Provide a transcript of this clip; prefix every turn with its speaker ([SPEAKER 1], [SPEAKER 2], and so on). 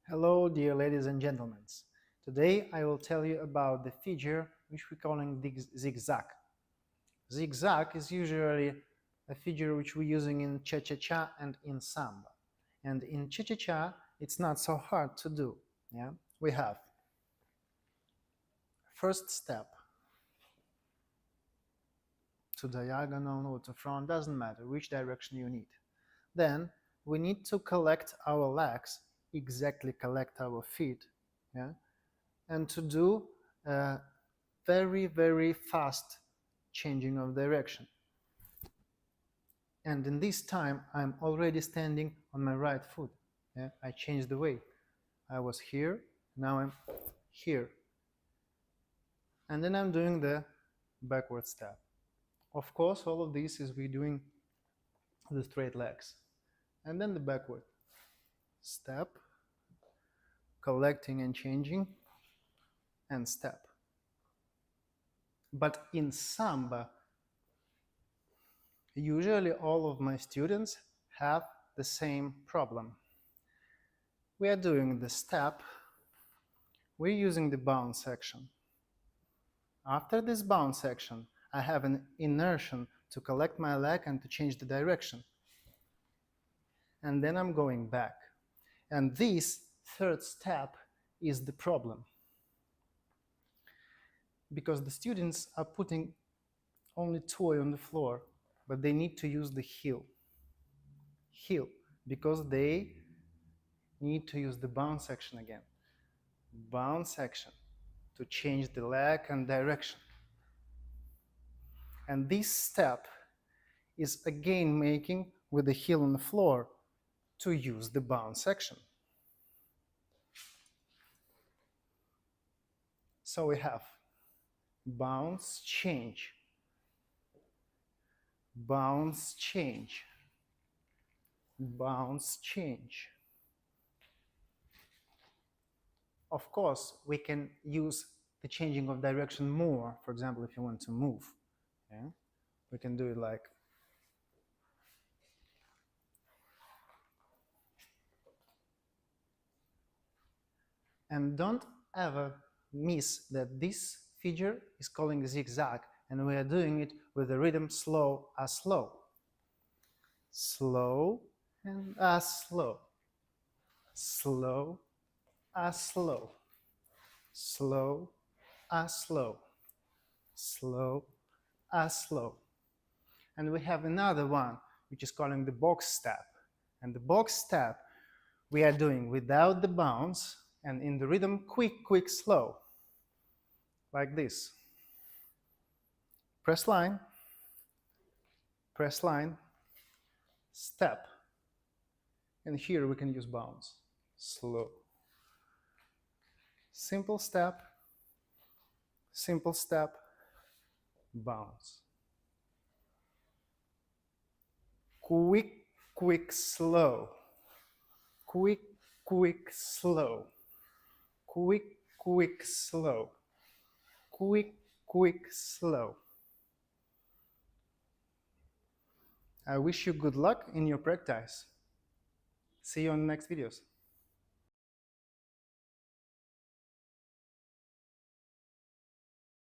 [SPEAKER 1] Hello, dear ladies and gentlemen. Today I will tell you about the figure which we're calling the zigzag. Zigzag is usually a figure which we're using in Cha-Cha-Cha and in Samba. And in Cha-Cha-Cha it's not so hard to do. Yeah? We have first step to diagonal or to front, doesn't matter which direction you need. Then we need to collect our legs, exactly collect our feet, yeah? And to do a very fast changing of direction. And in this time I'm already standing on my right foot. Yeah? I changed the way. I was here, now I'm here. And then I'm doing the backward step. Of course, all of this is we doing the straight legs. And then the backward step, collecting and changing, and step. But in Samba, usually all of my students have the same problem. We are doing the step, we're using the bounce action. After this bounce action, I have an inertia to collect my leg and to change the direction. And then I'm going back. And this third step is the problem. Because the students are putting only toy on the floor, but they need to use the heel. Heel, because they need to use the bounce action again. Bounce action to change the leg and direction. And this step is again making with the heel on the floor to use the bounce action. So we have bounce, change, bounce, change, bounce, change. Of course, we can use the changing of direction more. For example, if you want to move, yeah? We can do it like and don't ever miss that this figure is calling zigzag and we are doing it with the rhythm slow as slow. Slow and as slow. Slow as slow. Slow as slow. Slow as slow. And we have another one which is calling the box step. And the box step we are doing without the bounce and in the rhythm quick, slow. Like this. Press line, step. And here we can use bounce. Slow. Simple step, bounce. Quick, slow. Quick, slow. Quick, slow. Quick, slow. I wish you good luck in your practice. See you on the next videos.